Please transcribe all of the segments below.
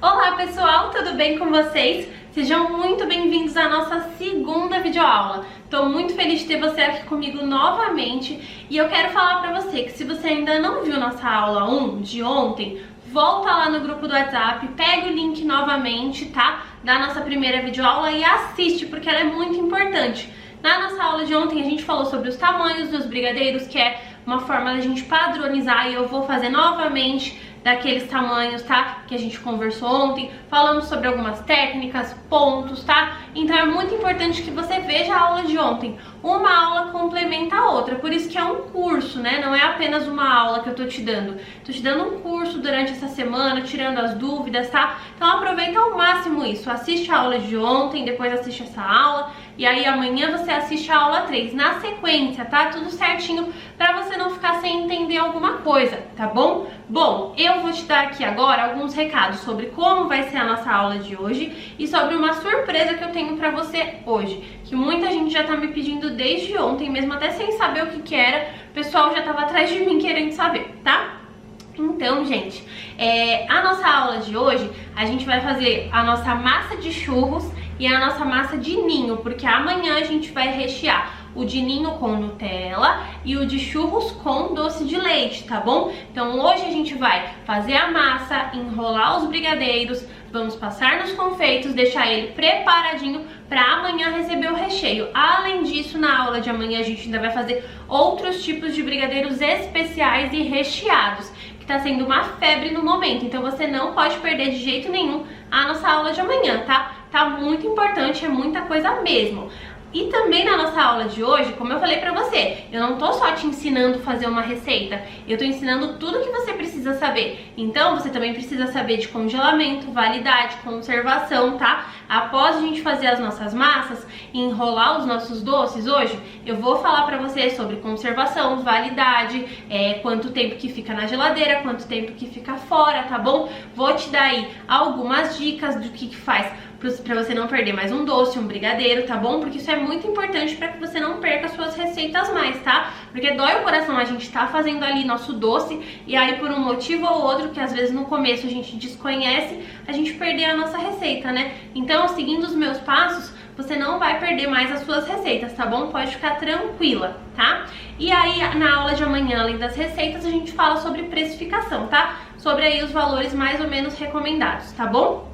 Olá pessoal, tudo bem com vocês? Sejam muito bem-vindos à nossa segunda videoaula. Tô muito feliz de ter você aqui comigo novamente e eu quero falar pra você que se você ainda não viu nossa aula 1 de ontem, volta lá no grupo do WhatsApp, pega o link novamente, tá? Da nossa primeira videoaula e assiste, porque ela é muito importante. Na nossa aula de ontem a gente falou sobre os tamanhos dos brigadeiros, que é uma forma da gente padronizar, e eu vou fazer novamente daqueles tamanhos, tá? Que a gente conversou ontem. Falamos sobre algumas técnicas, pontos, tá? Então é muito importante que você veja a aula de ontem. Uma aula complementa a outra, por isso que é um curso, né? Não é apenas uma aula que eu tô te dando. Tô te dando um curso durante essa semana, tirando as dúvidas, tá? Então aproveita ao máximo isso. Assiste a aula de ontem, depois assiste essa aula, e aí amanhã você assiste a aula 3 na sequência, tá? Tudo certinho pra você não ficar sem entender alguma coisa, tá bom? Bom, eu vou te dar aqui agora alguns recados sobre como vai ser a nossa aula de hoje e sobre uma surpresa que eu tenho pra você hoje, que muita gente já tá me pedindo desde ontem, mesmo até sem saber o que era, o pessoal já tava atrás de mim querendo saber, tá? Então, gente, a nossa aula de hoje, a gente vai fazer a nossa massa de churros e a nossa massa de ninho, porque amanhã a gente vai rechear o de ninho com Nutella e o de churros com doce de leite, tá bom? Então hoje a gente vai fazer a massa, enrolar os brigadeiros, vamos passar nos confeitos, deixar ele preparadinho para amanhã receber o recheio. Além disso, na aula de amanhã a gente ainda vai fazer outros tipos de brigadeiros especiais e recheados, que tá sendo uma febre no momento, então você não pode perder de jeito nenhum a nossa aula de amanhã, tá? Tá muito importante, é muita coisa mesmo. E também na nossa aula de hoje, como eu falei pra você, eu não tô só te ensinando a fazer uma receita, eu tô ensinando tudo que você precisa saber. Então você também precisa saber de congelamento, validade, conservação, tá? Após a gente fazer as nossas massas e enrolar os nossos doces hoje, eu vou falar pra você sobre conservação, validade, quanto tempo que fica na geladeira, quanto tempo que fica fora, tá bom? Vou te dar aí algumas dicas do que faz pra você não perder mais um doce, um brigadeiro, tá bom? Porque isso é muito importante pra que você não perca suas receitas mais, tá? Porque dói o coração a gente tá fazendo ali nosso doce e aí por um motivo ou outro, que às vezes no começo a gente desconhece, a gente perder a nossa receita, né? Então, seguindo os meus passos, você não vai perder mais as suas receitas, tá bom? Pode ficar tranquila, tá? E aí, na aula de amanhã, além das receitas, a gente fala sobre precificação, tá? Sobre aí os valores mais ou menos recomendados, tá bom?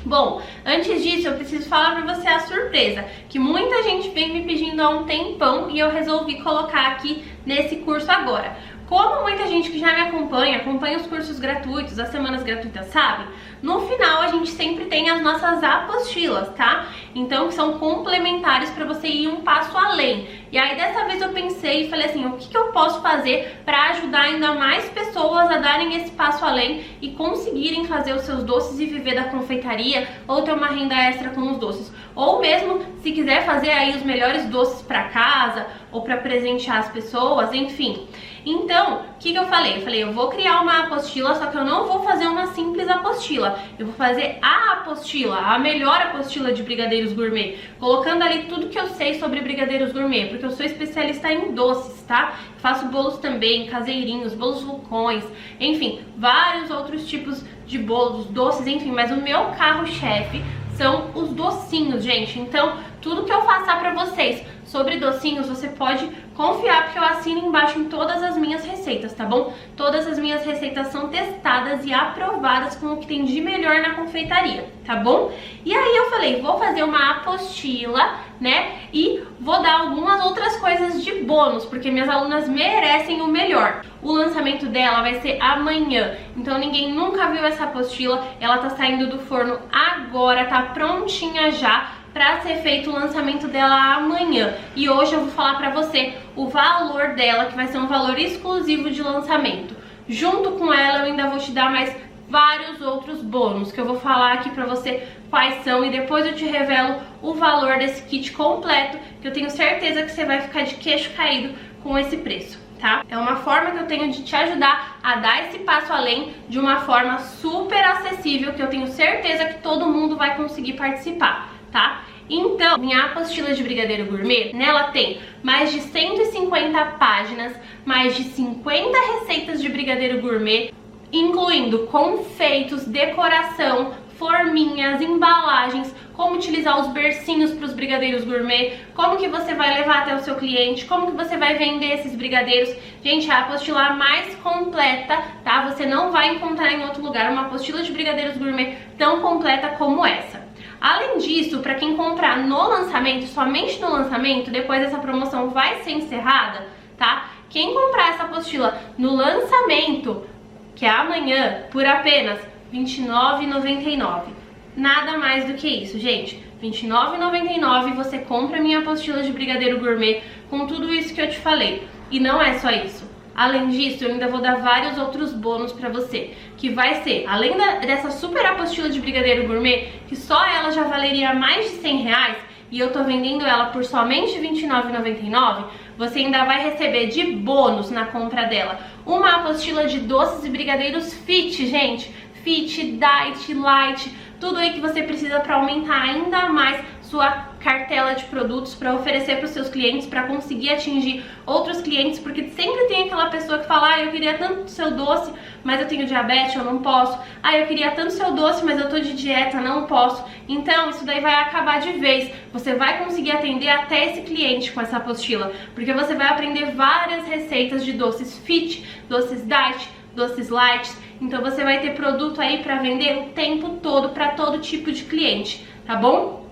Bom, antes disso eu preciso falar pra você a surpresa, que muita gente vem me pedindo há um tempão e eu resolvi colocar aqui nesse curso agora. Como muita gente que já me acompanha os cursos gratuitos, as semanas gratuitas, sabe? No final a gente sempre tem as nossas apostilas, tá? Então que são complementares para você ir um passo além. E aí dessa vez eu pensei e falei assim, o que eu posso fazer para ajudar ainda mais pessoas a darem esse passo além e conseguirem fazer os seus doces e viver da confeitaria ou ter uma renda extra com os doces. Ou mesmo se quiser fazer aí os melhores doces para casa ou para presentear as pessoas, enfim. Então, o que eu falei? Eu falei, eu vou criar uma apostila, só que eu não vou fazer uma simples apostila. Eu vou fazer a apostila, a melhor apostila de brigadeiros gourmet, colocando ali tudo que eu sei sobre brigadeiros gourmet, porque eu sou especialista em doces, tá? Faço bolos também, caseirinhos, bolos vulcões, enfim, vários outros tipos de bolos, doces, enfim, mas o meu carro-chefe são os docinhos, gente. Então, tudo que eu passar pra vocês sobre docinhos, você pode confiar, porque eu assino embaixo em todas as minhas receitas, tá bom? Todas as minhas receitas são testadas e aprovadas com o que tem de melhor na confeitaria, tá bom? E aí eu falei, vou fazer uma apostila, né? E vou dar algumas outras coisas de bônus, porque minhas alunas merecem o melhor. O lançamento dela vai ser amanhã, então ninguém nunca viu essa apostila, ela tá saindo do forno agora, tá prontinha já para ser feito o lançamento dela amanhã. E hoje eu vou falar para você o valor dela, que vai ser um valor exclusivo de lançamento. Junto com ela eu ainda vou te dar mais vários outros bônus, que eu vou falar aqui para você quais são, e depois eu te revelo o valor desse kit completo, que eu tenho certeza que você vai ficar de queixo caído com esse preço, tá? É uma forma que eu tenho de te ajudar a dar esse passo além de uma forma super acessível, que eu tenho certeza que todo mundo vai conseguir participar, tá? Então, minha apostila de brigadeiro gourmet, nela tem mais de 150 páginas, mais de 50 receitas de brigadeiro gourmet, incluindo confeitos, decoração, forminhas, embalagens, como utilizar os bercinhos para os brigadeiros gourmet, como que você vai levar até o seu cliente, como que você vai vender esses brigadeiros. Gente, é a apostila mais completa, tá? Você não vai encontrar em outro lugar uma apostila de brigadeiros gourmet tão completa como essa. Além disso, para quem comprar no lançamento, somente no lançamento, depois essa promoção vai ser encerrada, tá? Quem comprar essa apostila no lançamento, que é amanhã, por apenas R$ 29,99. Nada mais do que isso, gente. R$ 29,99 você compra a minha apostila de brigadeiro gourmet com tudo isso que eu te falei. E não é só isso. Além disso, eu ainda vou dar vários outros bônus pra você, que vai ser, além dessa super apostila de brigadeiro gourmet, que só ela já valeria mais de R$100, e eu tô vendendo ela por somente R$ 29,99, você ainda vai receber de bônus na compra dela uma apostila de doces e brigadeiros fit, gente. Fit, diet, light, tudo aí que você precisa para aumentar ainda mais sua cartela de produtos para oferecer para os seus clientes, para conseguir atingir outros clientes, porque sempre tem aquela pessoa que fala: ah, eu queria tanto seu doce, mas eu tenho diabetes, eu não posso. Ah, eu queria tanto seu doce, mas eu tô de dieta, não posso. Então, isso daí vai acabar de vez. Você vai conseguir atender até esse cliente com essa apostila, porque você vai aprender várias receitas de doces fit, doces diet, doces light. Então você vai ter produto aí para vender o tempo todo para todo tipo de cliente, tá bom?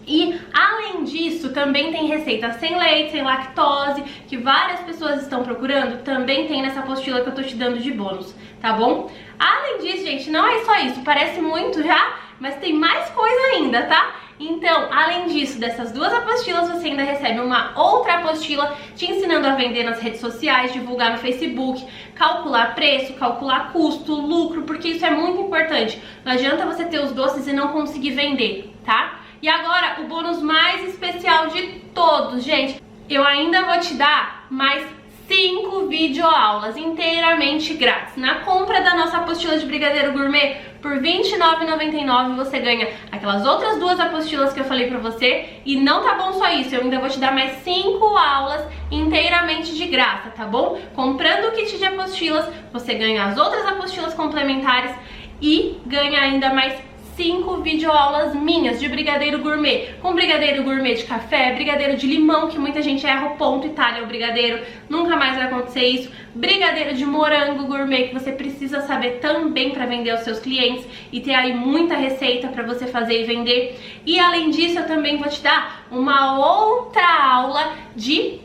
E além disso, também tem receita sem leite, sem lactose, que várias pessoas estão procurando, também tem nessa apostila que eu tô te dando de bônus, tá bom? Além disso, gente, não é só isso, parece muito já, mas tem mais coisa ainda, tá? Então, além disso, dessas duas apostilas, você ainda recebe uma outra apostila te ensinando a vender nas redes sociais, divulgar no Facebook, calcular preço, calcular custo, lucro, porque isso é muito importante. Não adianta você ter os doces e não conseguir vender, tá? E agora, o bônus mais especial de todos, gente. Eu ainda vou te dar mais 5 videoaulas inteiramente grátis. Na compra da nossa apostila de brigadeiro gourmet por R$ 29,99 você ganha aquelas outras duas apostilas que eu falei pra você. E não tá bom só isso, eu ainda vou te dar mais 5 aulas inteiramente de graça, tá bom? Comprando o kit de apostilas, você ganha as outras apostilas complementares e ganha ainda mais 5 videoaulas minhas de brigadeiro gourmet, com brigadeiro gourmet de café, brigadeiro de limão, que muita gente erra o ponto e talha o brigadeiro, nunca mais vai acontecer isso, brigadeiro de morango gourmet, que você precisa saber também para vender aos seus clientes e ter aí muita receita para você fazer e vender. E além disso, eu também vou te dar uma outra aula de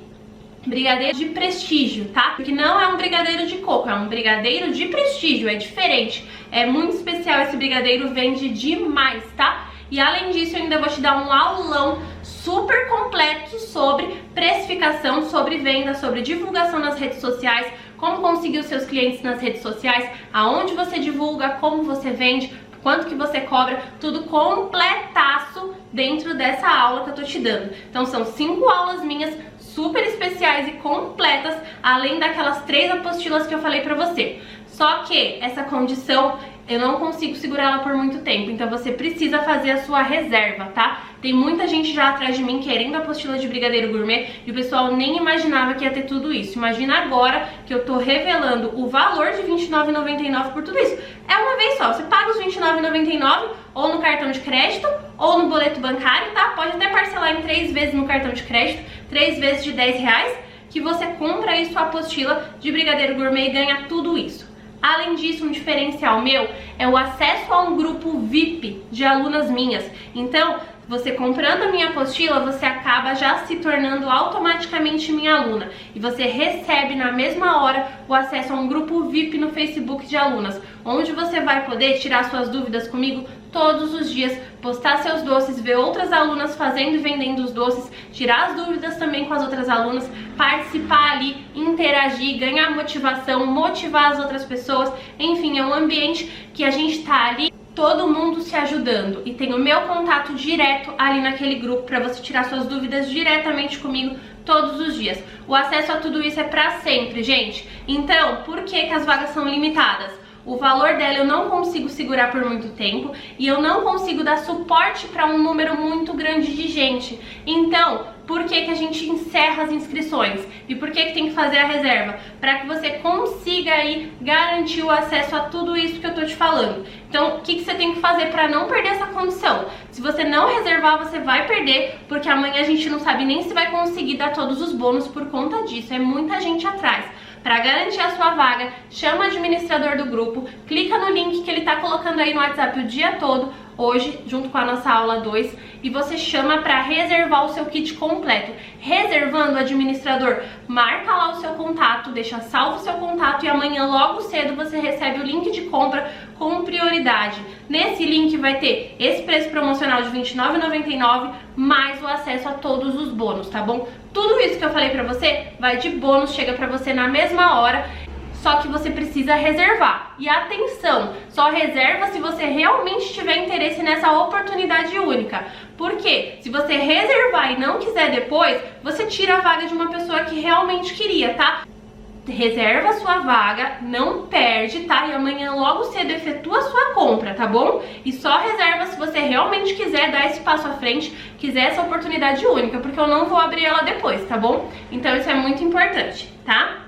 brigadeiro de prestígio, tá? Porque não é um brigadeiro de coco, é um brigadeiro de prestígio, é diferente. É muito especial esse brigadeiro, vende demais, tá? E além disso, eu ainda vou te dar um aulão super completo sobre precificação, sobre venda, sobre divulgação nas redes sociais, como conseguir os seus clientes nas redes sociais, aonde você divulga, como você vende, quanto que você cobra, tudo completaço dentro dessa aula que eu tô te dando. Então são 5 aulas minhas super especiais e completas, além daquelas 3 apostilas que eu falei pra você. Só que essa condição eu não consigo segurar ela por muito tempo, então você precisa fazer a sua reserva, tá? Tem muita gente já atrás de mim querendo a apostila de brigadeiro gourmet e o pessoal nem imaginava que ia ter tudo isso. Imagina agora que eu tô revelando o valor de R$ 29,99 por tudo isso. É uma vez só, você paga os R$ 29,99 ou no cartão de crédito ou no boleto bancário, tá? Pode até parcelar em 3 vezes no cartão de crédito, 3 vezes de R$10, que você compra aí sua apostila de brigadeiro gourmet e ganha tudo isso. Além disso, um diferencial meu é o acesso a um grupo VIP de alunas minhas. Então, você comprando a minha apostila, você acaba já se tornando automaticamente minha aluna. E você recebe na mesma hora o acesso a um grupo VIP no Facebook de alunas, onde você vai poder tirar suas dúvidas comigo todos os dias, postar seus doces, ver outras alunas fazendo e vendendo os doces, tirar as dúvidas também com as outras alunas, participar ali, interagir, ganhar motivação, motivar as outras pessoas. Enfim, é um ambiente que a gente tá ali todo mundo se ajudando e tem o meu contato direto ali naquele grupo para você tirar suas dúvidas diretamente comigo todos os dias. O acesso a tudo isso é para sempre, gente. Então, por que as vagas são limitadas? O valor dela eu não consigo segurar por muito tempo e eu não consigo dar suporte para um número muito grande de gente. Então, por que a gente encerra as inscrições? E por que tem que fazer a reserva? Para que você consiga aí garantir o acesso a tudo isso que eu tô te falando. Então, o que você tem que fazer para não perder essa condição? Se você não reservar, você vai perder, porque amanhã a gente não sabe nem se vai conseguir dar todos os bônus por conta disso. É muita gente atrás. Para garantir a sua vaga, chama o administrador do grupo, clica no link que ele tá colocando aí no WhatsApp o dia todo, hoje, junto com a nossa aula 2, e você chama para reservar o seu kit completo. Reservando, o administrador marca lá o seu contato, deixa salvo o seu contato, e amanhã logo cedo você recebe o link de compra com prioridade. Nesse link vai ter esse preço promocional de R$ 29,99 mais o acesso a todos os bônus, tá bom? Tudo isso que eu falei pra você vai de bônus, chega pra você na mesma hora, só que você precisa reservar. E atenção, só reserva se você realmente tiver interesse nessa oportunidade única. Porque se você reservar e não quiser depois, você tira a vaga de uma pessoa que realmente queria, tá? Reserva a sua vaga, não perde, tá? E amanhã logo cedo efetua a sua compra, tá bom? E só reserva se você realmente quiser dar esse passo à frente, quiser essa oportunidade única, porque eu não vou abrir ela depois, tá bom? Então isso é muito importante, tá?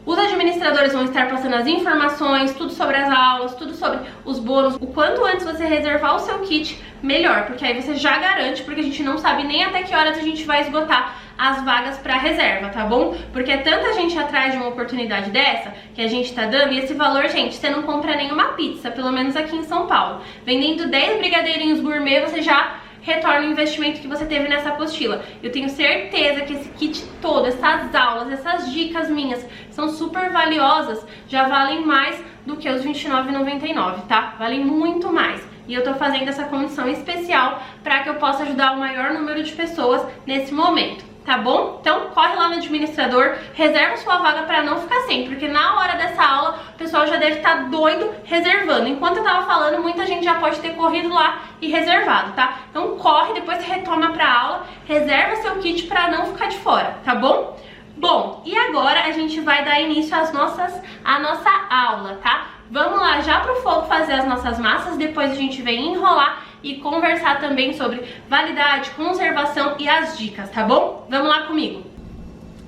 Os administradores vão estar passando as informações, tudo sobre as aulas, tudo sobre os bônus. O quanto antes você reservar o seu kit, melhor, porque aí você já garante, porque a gente não sabe nem até que horas a gente vai esgotar as vagas para reserva, tá bom? Porque é tanta gente atrás de uma oportunidade dessa que a gente tá dando, e esse valor, gente, você não compra nenhuma pizza, pelo menos aqui em São Paulo. Vendendo 10 brigadeirinhos gourmet, você já retorna o investimento que você teve nessa apostila. Eu tenho certeza que esse kit todo, essas aulas, essas dicas minhas são super valiosas, já valem mais do que os R$ 29,99, tá? Valem muito mais. E eu tô fazendo essa condição especial para que eu possa ajudar o maior número de pessoas nesse momento, tá bom? Então corre lá no administrador, reserva sua vaga para não ficar sem, porque na hora dessa aula o pessoal já deve estar doido reservando. Enquanto eu tava falando, muita gente já pode ter corrido lá e reservado, tá? Então corre, depois você retoma pra aula, reserva seu kit para não ficar de fora, tá bom? Bom, e agora a gente vai dar início à nossa aula, tá? Vamos lá já pro fogo fazer as nossas massas, depois a gente vem enrolar e conversar também sobre validade, conservação e as dicas, tá bom? Vamos lá comigo!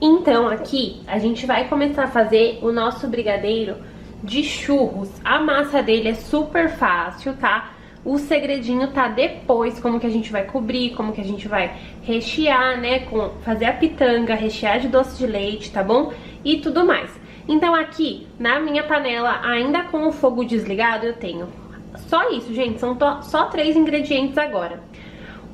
Então aqui a gente vai começar a fazer o nosso brigadeiro de churros. A massa dele é super fácil, tá? O segredinho tá depois, como que a gente vai cobrir, como que a gente vai rechear, né? Fazer a pitanga, rechear de doce de leite, tá bom? E tudo mais. Então aqui, na minha panela, ainda com o fogo desligado, eu tenho só isso, gente, são só 3 ingredientes agora.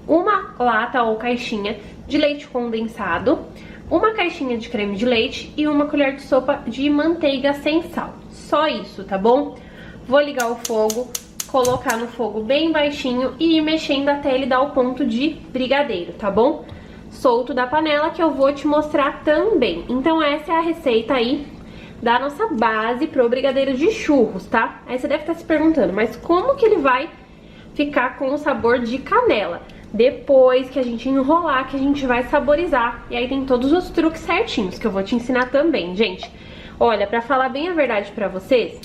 Uma lata ou caixinha de leite condensado, uma caixinha de creme de leite e uma colher de sopa de manteiga sem sal. Só isso, tá bom? Vou ligar o fogo, colocar no fogo bem baixinho e ir mexendo até ele dar o ponto de brigadeiro, tá bom? Solto da panela que eu vou te mostrar também. Então essa é a receita aí da nossa base pro brigadeiro de churros, tá? Aí você deve estar se perguntando, mas como que ele vai ficar com o sabor de canela? Depois que a gente enrolar, que a gente vai saborizar. E aí tem todos os truques certinhos que eu vou te ensinar também, gente. Olha, pra falar bem a verdade pra vocês,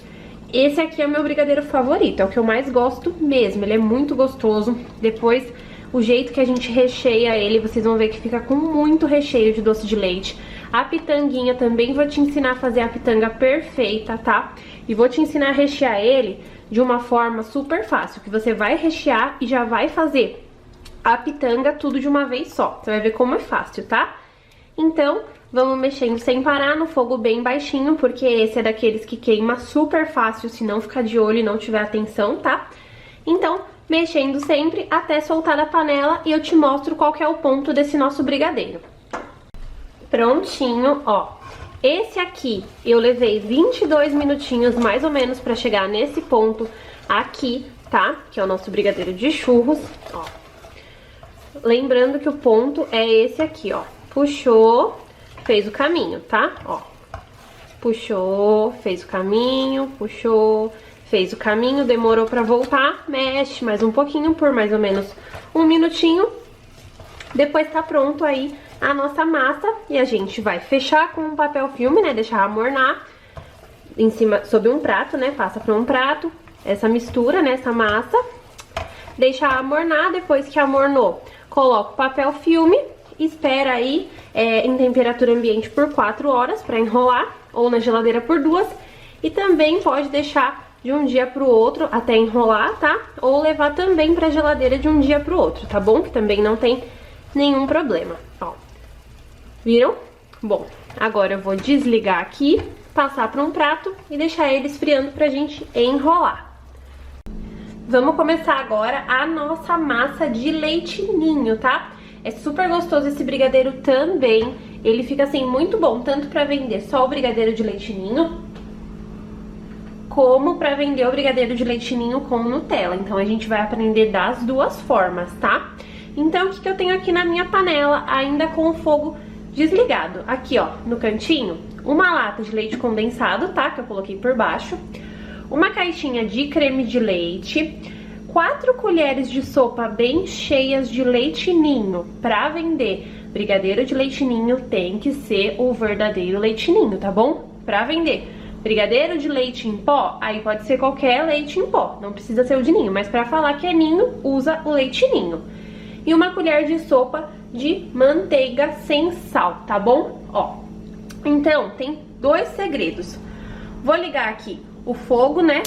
esse aqui é o meu brigadeiro favorito, é o que eu mais gosto mesmo, ele é muito gostoso. Depois, o jeito que a gente recheia ele, vocês vão ver que fica com muito recheio de doce de leite. A pitanguinha também vou te ensinar a fazer a pitanga perfeita, tá? E vou te ensinar a rechear ele de uma forma super fácil, que você vai rechear e já vai fazer a pitanga tudo de uma vez só. Você vai ver como é fácil, tá? Então, vamos mexendo sem parar no fogo bem baixinho, porque esse é daqueles que queima super fácil se não ficar de olho e não tiver atenção, tá? Então, mexendo sempre até soltar da panela e eu te mostro qual que é o ponto desse nosso brigadeiro. Prontinho, ó. Esse aqui eu levei 22 minutinhos mais ou menos pra chegar nesse ponto aqui, tá? Que é o nosso brigadeiro de churros, ó. Lembrando que o ponto é esse aqui, ó. Puxou, fez o caminho, tá? Ó. Puxou, fez o caminho, puxou, fez o caminho, demorou pra voltar, mexe mais um pouquinho por mais ou menos 1 minutinho. Depois tá pronto aí a nossa massa e a gente vai fechar com um papel filme, né? Deixar amornar em cima, sob um prato, né? Passa pra um prato essa mistura, né? Essa massa. Deixa amornar, depois que amornou, coloca o papel filme, espera aí em temperatura ambiente por 4 horas pra enrolar, ou na geladeira por 2. E também pode deixar de um dia pro outro até enrolar, tá? Ou levar também pra geladeira de um dia pro outro, tá bom? Que também não tem nenhum problema, ó. Viram? Bom, agora eu vou desligar aqui, passar para um prato e deixar ele esfriando pra gente enrolar. Vamos começar agora a nossa massa de leite ninho, tá? É super gostoso esse brigadeiro também. Ele fica assim muito bom, tanto pra vender só o brigadeiro de leite ninho, como pra vender o brigadeiro de leite ninho com Nutella. Então a gente vai aprender das duas formas, tá? Então o que eu tenho aqui na minha panela, ainda com o fogo desligado? Aqui, ó, no cantinho, uma lata de leite condensado, tá? Que eu coloquei por baixo. Uma caixinha de creme de leite, 4 colheres de sopa bem cheias de leite ninho. Pra vender brigadeiro de leite ninho tem que ser o verdadeiro leite ninho, tá bom? Pra vender brigadeiro de leite em pó, aí pode ser qualquer leite em pó, não precisa ser o de ninho, mas pra falar que é ninho, usa o leite ninho. E uma colher de sopa de manteiga sem sal, tá bom? Ó, então tem 2 segredos. Vou ligar aqui o fogo, né?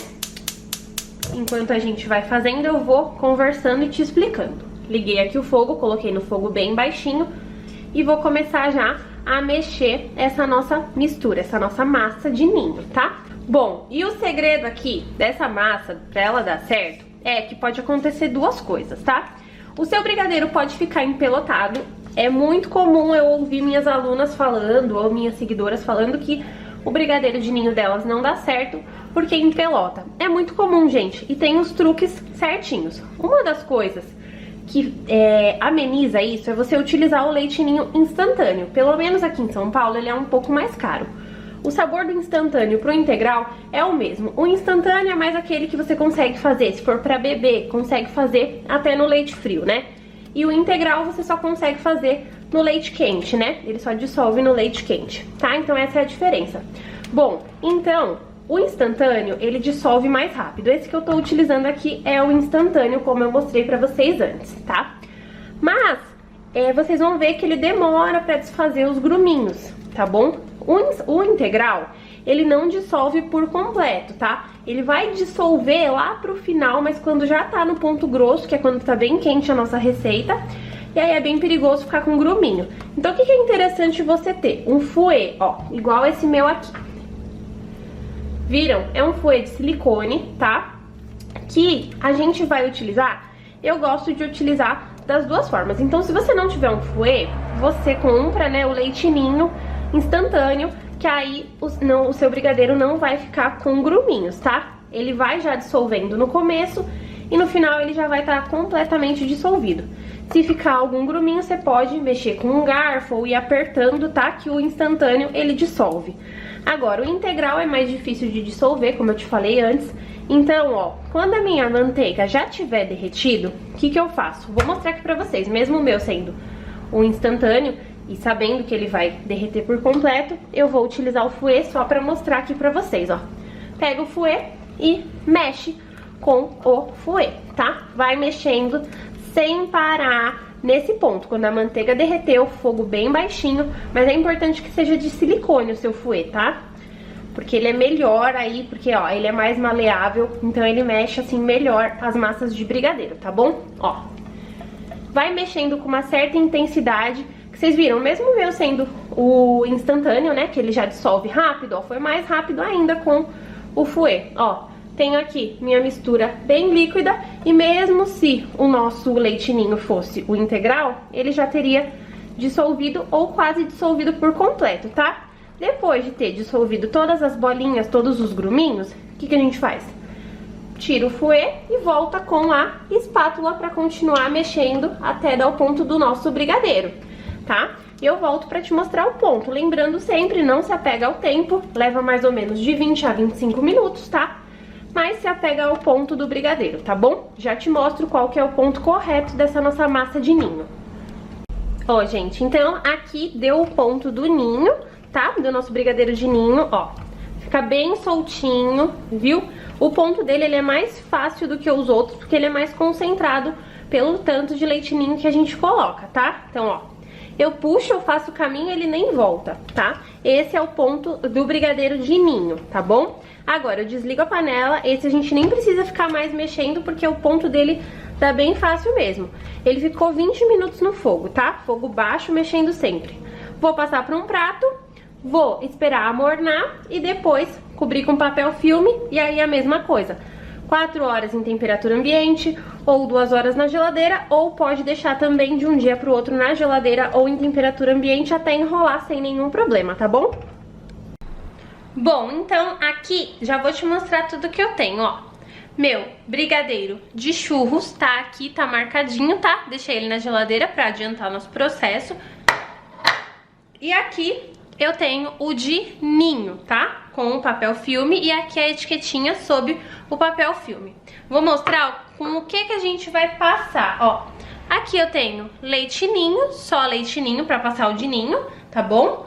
Enquanto a gente vai fazendo, eu vou conversando e te explicando. Liguei aqui o fogo, coloquei no fogo bem baixinho e vou começar já a mexer essa nossa mistura, essa nossa massa de ninho, tá? Bom, e o segredo aqui dessa massa, pra ela dar certo, é que pode acontecer 2 coisas, tá? O seu brigadeiro pode ficar empelotado. É muito comum eu ouvir minhas alunas falando, ou minhas seguidoras falando que o brigadeiro de ninho delas não dá certo porque empelota. É muito comum, gente, e tem os truques certinhos. Uma das coisas que ameniza isso é você utilizar o leite ninho instantâneo. Pelo menos aqui em São Paulo ele é um pouco mais caro. O sabor do instantâneo pro integral é o mesmo. O instantâneo é mais aquele que você consegue fazer, se for pra beber, consegue fazer até no leite frio, né? E o integral você só consegue fazer no leite quente, né? Ele só dissolve no leite quente, tá? Então essa é a diferença. Bom, então, o instantâneo, ele dissolve mais rápido. Esse que eu tô utilizando aqui é o instantâneo, como eu mostrei pra vocês antes, tá? Mas, vocês vão ver que ele demora pra desfazer os gruminhos, tá bom? O integral, ele não dissolve por completo, tá? Ele vai dissolver lá pro final, mas quando já tá no ponto grosso, que é quando tá bem quente a nossa receita, e aí é bem perigoso ficar com gruminho. Então o que é interessante você ter? Um fouet, ó, igual esse meu aqui. Viram? É um fouet de silicone, tá? Que a gente vai utilizar, eu gosto de utilizar das 2 formas. Então se você não tiver um fouet, você compra, né, o leite ninho instantâneo, que aí o seu brigadeiro não vai ficar com gruminhos, tá? Ele vai já dissolvendo no começo e no final ele já vai estar completamente dissolvido. Se ficar algum gruminho, você pode mexer com um garfo ou ir apertando, tá? Que o instantâneo ele dissolve. Agora, o integral é mais difícil de dissolver, como eu te falei antes. Então, ó, quando a minha manteiga já tiver derretido, o que eu faço? Vou mostrar aqui pra vocês, mesmo o meu sendo um instantâneo, e sabendo que ele vai derreter por completo, eu vou utilizar o fouet só pra mostrar aqui pra vocês, ó. Pega o fouet e mexe com o fouet, tá? Vai mexendo sem parar nesse ponto. Quando a manteiga derreteu, fogo bem baixinho, mas é importante que seja de silicone o seu fouet, tá? Porque ele é melhor aí, porque, ó, ele é mais maleável, então ele mexe, assim, melhor as massas de brigadeiro, tá bom? Ó, vai mexendo com uma certa intensidade. Vocês viram, mesmo o meu sendo o instantâneo, né, que ele já dissolve rápido, ó, foi mais rápido ainda com o fouet, ó. Tenho aqui minha mistura bem líquida e mesmo se o nosso leite ninho fosse o integral, ele já teria dissolvido ou quase dissolvido por completo, tá? Depois de ter dissolvido todas as bolinhas, todos os gruminhos, o que a gente faz? Tira o fouet e volta com a espátula para continuar mexendo até dar o ponto do nosso brigadeiro, tá? Eu volto pra te mostrar o ponto. Lembrando sempre, não se apega ao tempo, leva mais ou menos de 20 a 25 minutos, tá? Mas se apega ao ponto do brigadeiro, tá bom? Já te mostro qual que é o ponto correto dessa nossa massa de ninho. Ó, gente, então aqui deu o ponto do ninho, tá? Do nosso brigadeiro de ninho, ó. Fica bem soltinho, viu? O ponto dele, ele é mais fácil do que os outros, porque ele é mais concentrado pelo tanto de leite ninho que a gente coloca, tá? Então, ó. eu puxo, eu faço o caminho, ele nem volta, tá? Esse é o ponto do brigadeiro de ninho, tá bom? Agora, eu desligo a panela, esse a gente nem precisa ficar mais mexendo, porque o ponto dele tá bem fácil mesmo. Ele ficou 20 minutos no fogo, tá? Fogo baixo, mexendo sempre. Vou passar para um prato, vou esperar amornar e depois cobrir com papel filme e aí a mesma coisa. 4 horas em temperatura ambiente ou 2 horas na geladeira, ou pode deixar também de um dia para o outro na geladeira ou em temperatura ambiente até enrolar sem nenhum problema, tá bom? Bom, então aqui já vou te mostrar tudo que eu tenho, ó. Meu brigadeiro de churros tá aqui, tá marcadinho, tá? Deixei ele na geladeira pra adiantar o nosso processo. E aqui eu tenho o de ninho, tá? Com o papel filme e aqui a etiquetinha sob o papel filme. Vou mostrar com o que a gente vai passar, ó. Aqui eu tenho leite ninho, só leite ninho pra passar o de ninho, tá bom?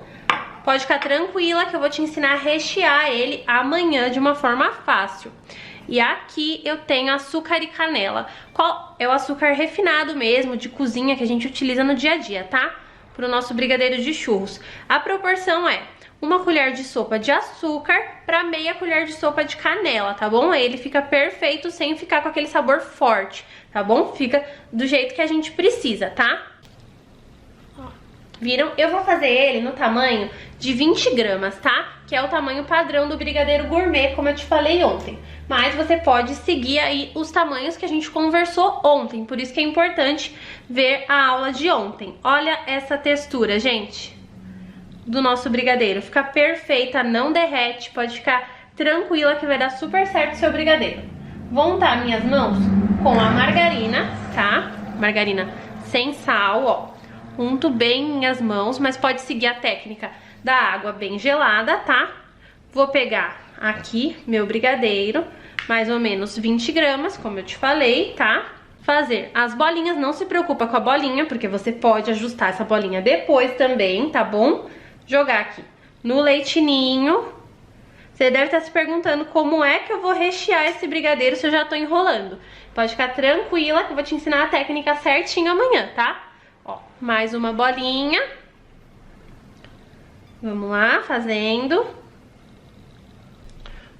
Pode ficar tranquila que eu vou te ensinar a rechear ele amanhã de uma forma fácil. E aqui eu tenho açúcar e canela. Qual é o açúcar refinado mesmo, de cozinha, que a gente utiliza no dia a dia, tá? Pro nosso brigadeiro de churros. A proporção é 1 colher de sopa de açúcar para meia colher de sopa de canela, tá bom? Aí ele fica perfeito sem ficar com aquele sabor forte, tá bom? Fica do jeito que a gente precisa, tá? Viram? Eu vou fazer ele no tamanho de 20 gramas, tá? Que é o tamanho padrão do brigadeiro gourmet, como eu te falei ontem. Mas você pode seguir aí os tamanhos que a gente conversou ontem. Por isso que é importante ver a aula de ontem. Olha essa textura, gente, do nosso brigadeiro. Fica perfeita, não derrete, pode ficar tranquila que vai dar super certo o seu brigadeiro. Vou untar minhas mãos com a margarina, tá? Margarina sem sal, ó. Unto bem minhas mãos, mas pode seguir a técnica da água bem gelada, tá? Vou pegar aqui meu brigadeiro, mais ou menos 20 gramas, como eu te falei, tá? Fazer as bolinhas, não se preocupa com a bolinha, porque você pode ajustar essa bolinha depois também, tá bom? Jogar aqui no leite ninho. Você deve estar se perguntando como é que eu vou rechear esse brigadeiro se eu já tô enrolando. Pode ficar tranquila que eu vou te ensinar a técnica certinho amanhã, tá? Ó, mais uma bolinha. Vamos lá, fazendo.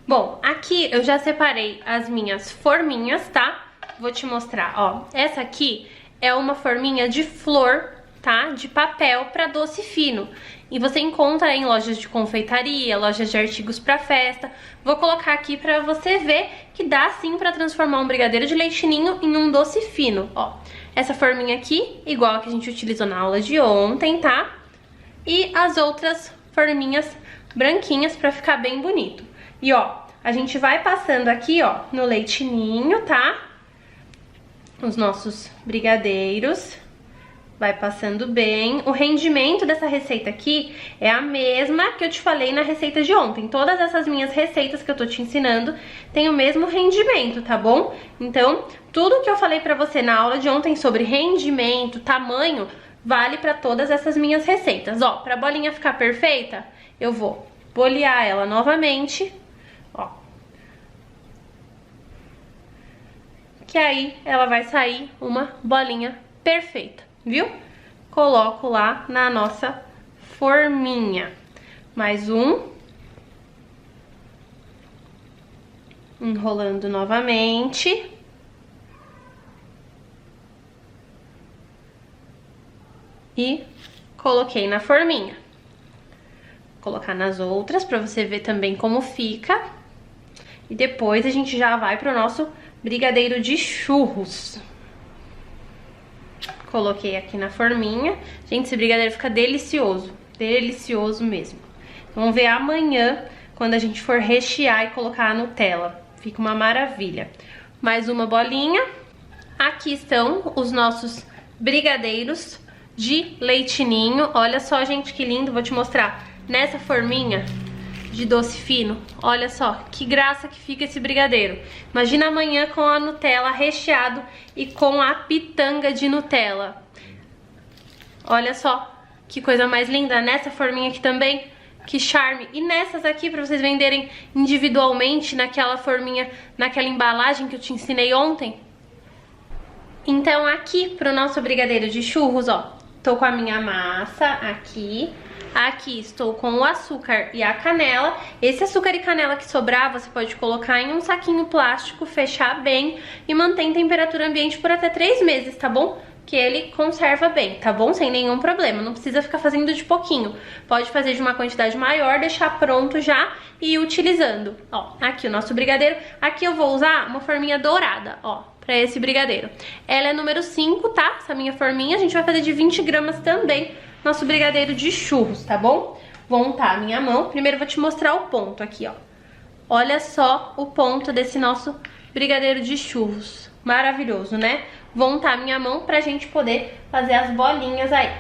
Bom, aqui eu já separei as minhas forminhas, tá? Vou te mostrar, ó. Essa aqui é uma forminha de flor, tá? De papel para doce fino. E você encontra em lojas de confeitaria, lojas de artigos para festa. Vou colocar aqui para você ver que dá sim para transformar um brigadeiro de leite ninho em um doce fino, ó. Essa forminha aqui, igual a que a gente utilizou na aula de ontem, tá? E as outras forminhas branquinhas pra ficar bem bonito. E ó, a gente vai passando aqui, ó, no leite ninho, tá? Os nossos brigadeiros. Vai passando bem. O rendimento dessa receita aqui é a mesma que eu te falei na receita de ontem. Todas essas minhas receitas que eu tô te ensinando têm o mesmo rendimento, tá bom? Então, tudo que eu falei pra você na aula de ontem sobre rendimento, tamanho, vale pra todas essas minhas receitas. Ó, pra bolinha ficar perfeita, eu vou bolear ela novamente, ó. Que aí ela vai sair uma bolinha perfeita. Viu? Coloco lá na nossa forminha. Mais um. Enrolando novamente. E coloquei na forminha. Vou colocar nas outras pra você ver também como fica. E depois a gente já vai pro nosso brigadeiro de churros. Coloquei aqui na forminha. Gente, esse brigadeiro fica delicioso. Delicioso mesmo. Vamos ver amanhã, quando a gente for rechear e colocar a Nutella. Fica uma maravilha. Mais uma bolinha. Aqui estão os nossos brigadeiros de leite ninho. Olha só, gente, que lindo. Vou te mostrar nessa forminha de doce fino. Olha só, que graça que fica esse brigadeiro. Imagina amanhã com a Nutella recheado e com a pitanga de Nutella. Olha só, que coisa mais linda. Nessa forminha aqui também, que charme. E nessas aqui, pra vocês venderem individualmente, naquela forminha, naquela embalagem que eu te ensinei ontem. Então aqui, pro nosso brigadeiro de churros, ó, tô com a minha massa aqui. Aqui estou com o açúcar e a canela. Esse açúcar e canela que sobrar, você pode colocar em um saquinho plástico, fechar bem e manter em temperatura ambiente por até 3 meses, tá bom? Que ele conserva bem, tá bom? Sem nenhum problema, não precisa ficar fazendo de pouquinho. Pode fazer de uma quantidade maior, deixar pronto já e ir utilizando. Ó, aqui o nosso brigadeiro. Aqui eu vou usar uma forminha dourada, ó, pra esse brigadeiro. Ela é número 5, tá? Essa minha forminha, a gente vai fazer de 20 gramas também. Nosso brigadeiro de churros, tá bom? Vou untar a minha mão. Primeiro eu vou te mostrar o ponto aqui, ó. Olha só o ponto desse nosso brigadeiro de churros. Maravilhoso, né? Vou untar a minha mão pra gente poder fazer as bolinhas aí.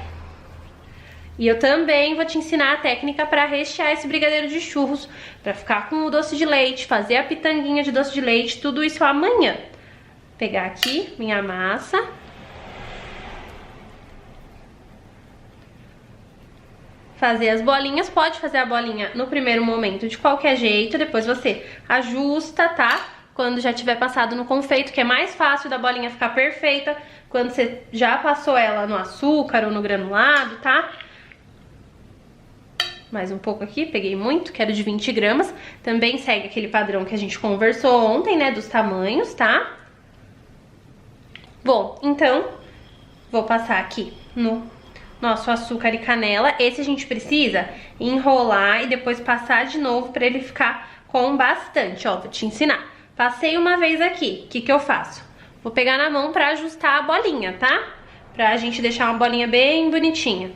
E eu também vou te ensinar a técnica pra rechear esse brigadeiro de churros, pra ficar com o doce de leite, fazer a pitanguinha de doce de leite, tudo isso amanhã. Vou pegar aqui minha massa. Fazer as bolinhas, pode fazer a bolinha no primeiro momento de qualquer jeito, depois você ajusta, tá? Quando já tiver passado no confeito, que é mais fácil da bolinha ficar perfeita, quando você já passou ela no açúcar ou no granulado, tá? Mais um pouco aqui, peguei muito, quero de 20 gramas. Também segue aquele padrão que a gente conversou ontem, né, dos tamanhos, tá? Bom, então, vou passar aqui no nosso açúcar e canela. Esse a gente precisa enrolar e depois passar de novo pra ele ficar com bastante, ó, vou te ensinar. Passei uma vez aqui, o que que eu faço? Vou pegar na mão pra ajustar a bolinha, tá? Pra gente deixar uma bolinha bem bonitinha.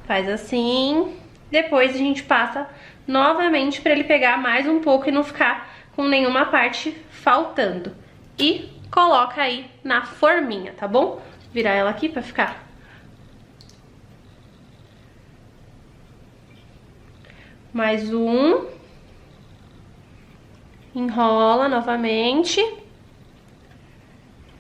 Faz assim, depois a gente passa novamente pra ele pegar mais um pouco e não ficar com nenhuma parte faltando. E coloca aí na forminha, tá bom? Vou virar ela aqui pra ficar mais um. Enrola novamente.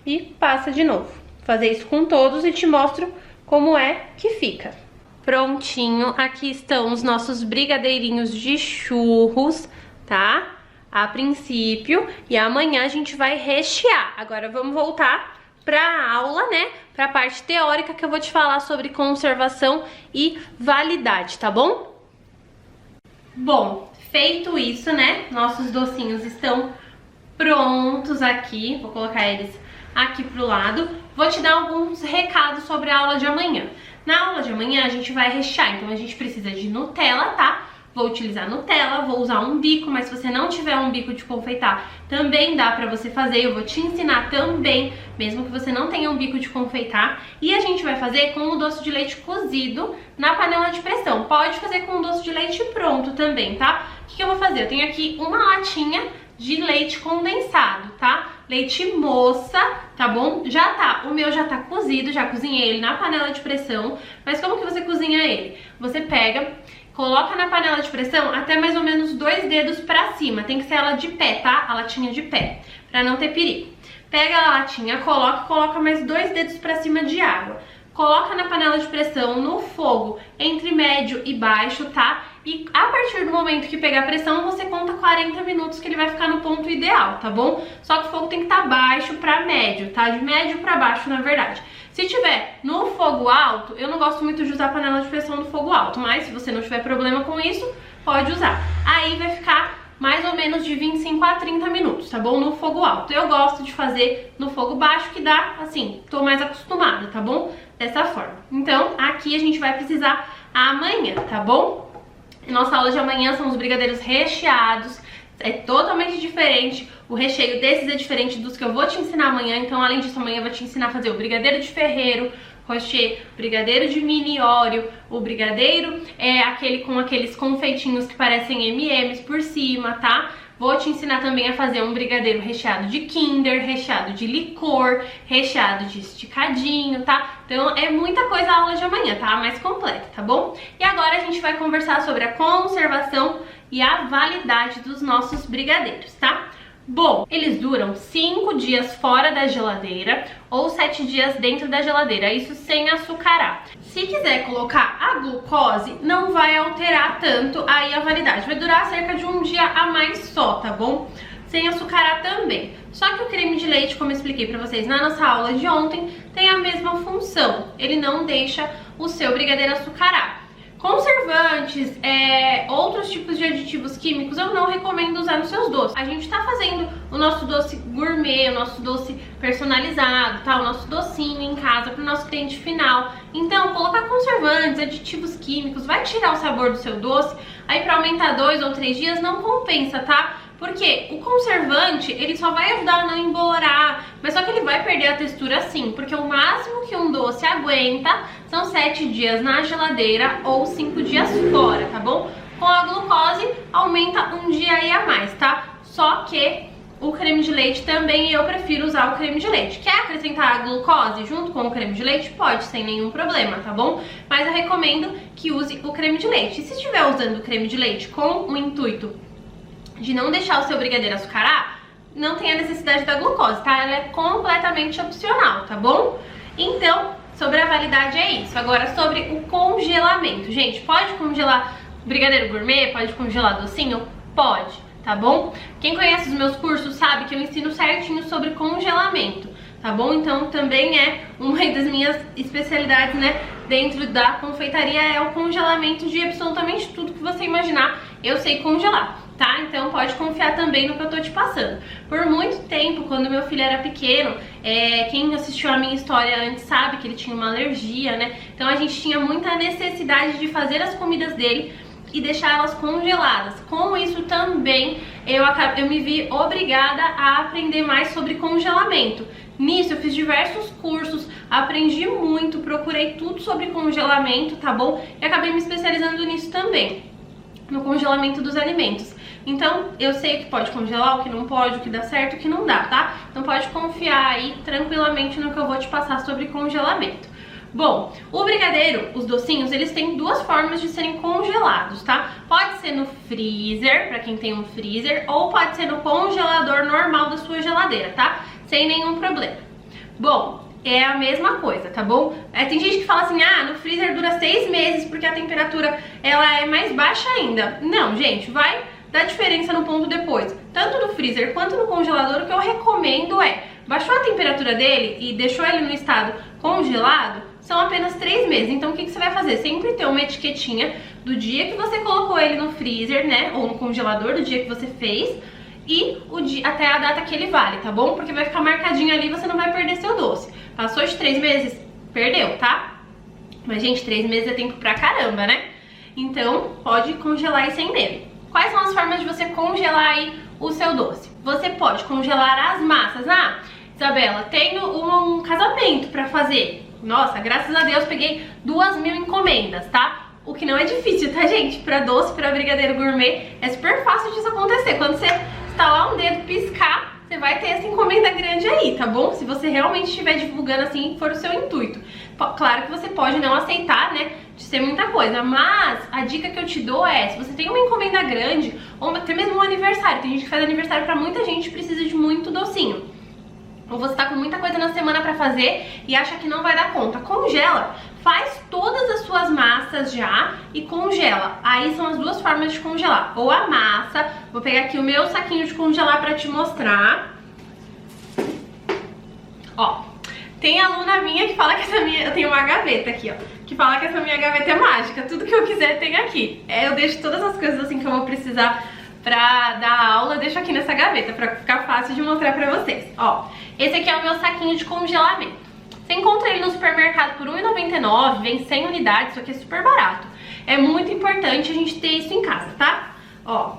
E passa de novo. Vou fazer isso com todos e te mostro como é que fica. Prontinho, aqui estão os nossos brigadeirinhos de churros, tá? A princípio. E amanhã a gente vai rechear. Agora vamos voltar pra aula, né? Pra parte teórica que eu vou te falar sobre conservação e validade, tá bom? Bom, feito isso, né, nossos docinhos estão prontos aqui. Vou colocar eles aqui pro lado. Vou te dar alguns recados sobre a aula de amanhã. Na aula de amanhã a gente vai rechear, então a gente precisa de Nutella, tá? Vou utilizar Nutella, vou usar um bico, mas se você não tiver um bico de confeitar, também dá pra você fazer. Eu vou te ensinar também, mesmo que você não tenha um bico de confeitar. E a gente vai fazer com o doce de leite cozido na panela de pressão. Pode fazer com o doce de leite pronto também, tá? O que eu vou fazer? Eu tenho aqui uma latinha de leite condensado, tá? Leite moça, tá bom? Já tá, o meu já tá cozido, já cozinhei ele na panela de pressão. Mas como que você cozinha ele? Você pega, coloca na panela de pressão até mais ou menos 2 dedos pra cima. Tem que ser ela de pé, tá? A latinha de pé, pra não ter perigo. Pega a latinha, coloca mais 2 dedos pra cima de água. Coloca na panela de pressão no fogo entre médio e baixo, tá? E a partir do momento que pegar a pressão, você conta 40 minutos que ele vai ficar no ponto ideal, tá bom? Só que o fogo tem que estar baixo pra médio, tá? De médio pra baixo, na verdade. Se tiver no fogo alto, eu não gosto muito de usar panela de pressão no fogo alto, mas se você não tiver problema com isso, pode usar. Aí vai ficar mais ou menos de 25 a 30 minutos, tá bom? No fogo alto. Eu gosto de fazer no fogo baixo, que dá, assim, tô mais acostumada, tá bom? Dessa forma. Então, aqui a gente vai precisar amanhã, tá bom? Nossa aula de amanhã são os brigadeiros recheados. É totalmente diferente. O recheio desses é diferente dos que eu vou te ensinar amanhã. Então, além disso, amanhã eu vou te ensinar a fazer o brigadeiro de ferreiro, rocher, brigadeiro de mini Oreo. O brigadeiro é aquele com aqueles confeitinhos que parecem M&M's por cima, tá? Vou te ensinar também a fazer um brigadeiro recheado de Kinder, recheado de licor, recheado de esticadinho, tá? Então é muita coisa a aula de amanhã, tá? Mais completa, tá bom? E agora a gente vai conversar sobre a conservação e a validade dos nossos brigadeiros, tá? Bom, eles duram 5 dias fora da geladeira ou 7 dias dentro da geladeira, isso sem açucarar. Se quiser colocar a glucose, não vai alterar tanto aí a validade, vai durar cerca de 1 dia a mais só, tá bom? Sem açucarar também. Só que o creme de leite, como eu expliquei pra vocês na nossa aula de ontem, tem a mesma função. Ele não deixa o seu brigadeiro açucarar. Conservantes, outros tipos de aditivos químicos eu não recomendo usar nos seus doces. A gente tá fazendo o nosso doce gourmet, o nosso doce personalizado, tá? O nosso docinho em casa pro nosso cliente final. Então, colocar conservantes, aditivos químicos, vai tirar o sabor do seu doce. Aí pra aumentar 2 ou 3 dias não compensa, tá? Porque o conservante, ele só vai ajudar a não embolorar, mas só que ele vai perder a textura sim, porque o máximo que um doce aguenta são 7 dias na geladeira ou 5 dias fora, tá bom? Com a glucose, aumenta um dia aí a mais, tá? Só que o creme de leite também eu prefiro usar o creme de leite. Quer acrescentar a glucose junto com o creme de leite? Pode, sem nenhum problema, tá bom? Mas eu recomendo que use o creme de leite. E se estiver usando o creme de leite com o intuito de não deixar o seu brigadeiro açucarar, não tem a necessidade da glucose, tá? Ela é completamente opcional, tá bom? Então, sobre a validade é isso. Agora, sobre o congelamento. Gente, pode congelar brigadeiro gourmet? Pode congelar docinho? Pode, tá bom? Quem conhece os meus cursos sabe que eu ensino certinho sobre congelamento, tá bom? Então, também é uma das minhas especialidades, né? Dentro da confeitaria é o congelamento de absolutamente tudo que você imaginar, eu sei congelar. Tá? Então pode confiar também no que eu tô te passando. Por muito tempo, quando meu filho era pequeno, quem assistiu a minha história antes sabe que ele tinha uma alergia, né? Então a gente tinha muita necessidade de fazer as comidas dele e deixar elas congeladas. Com isso também eu me vi obrigada a aprender mais sobre congelamento. Nisso eu fiz diversos cursos, aprendi muito, procurei tudo sobre congelamento, tá bom? E acabei me especializando nisso também, no congelamento dos alimentos. Então, eu sei o que pode congelar, o que não pode, o que dá certo, o que não dá, tá? Então pode confiar aí tranquilamente no que eu vou te passar sobre congelamento. Bom, o brigadeiro, os docinhos, eles têm duas formas de serem congelados, tá? Pode ser no freezer, pra quem tem um freezer, ou pode ser no congelador normal da sua geladeira, tá? Sem nenhum problema. Bom, é a mesma coisa, tá bom? Tem gente que fala assim, no freezer dura 6 meses porque a temperatura ela é mais baixa ainda. Não, gente, vai dar diferença no ponto depois. Tanto no freezer quanto no congelador, o que eu recomendo baixou a temperatura dele e deixou ele no estado congelado, são apenas 3 meses. Então o que você vai fazer? Sempre ter uma etiquetinha do dia que você colocou ele no freezer, né? Ou no congelador, do dia que você fez, e o dia, até a data que ele vale, tá bom? Porque vai ficar marcadinho ali e você não vai perder seu doce. Passou de 3 meses, perdeu, tá? Mas, gente, 3 meses é tempo pra caramba, né? Então, pode congelar e sem medo. Quais são as formas de você congelar aí o seu doce? Você pode congelar as massas. Isabela, tenho um casamento pra fazer. Nossa, graças a Deus peguei 2.000 encomendas, tá? O que não é difícil, tá, gente? Pra doce, pra brigadeiro gourmet, é super fácil disso acontecer. Quando você estalar um dedo, piscar, você vai ter essa encomenda grande aí, tá bom? Se você realmente estiver divulgando assim, for o seu intuito. Claro que você pode não aceitar, né, de ser muita coisa, mas a dica que eu te dou se você tem uma encomenda grande, ou até mesmo um aniversário, tem gente que faz aniversário pra muita gente e precisa de muito docinho, ou você tá com muita coisa na semana pra fazer e acha que não vai dar conta, congela. Faz todas as suas massas já e congela. Aí são as duas formas de congelar. Ou a massa, vou pegar aqui o meu saquinho de congelar pra te mostrar. Ó, tem aluna minha que fala que essa minha... Eu tenho uma gaveta aqui, ó, que fala que essa minha gaveta é mágica. Tudo que eu quiser tem aqui. Eu deixo todas as coisas assim que eu vou precisar pra dar aula, deixo aqui nessa gaveta, pra ficar fácil de mostrar pra vocês. Ó, esse aqui é o meu saquinho de congelamento. Você encontra ele no supermercado por R$1,99, vem 100 unidades, isso aqui é super barato. É muito importante a gente ter isso em casa, tá? Ó,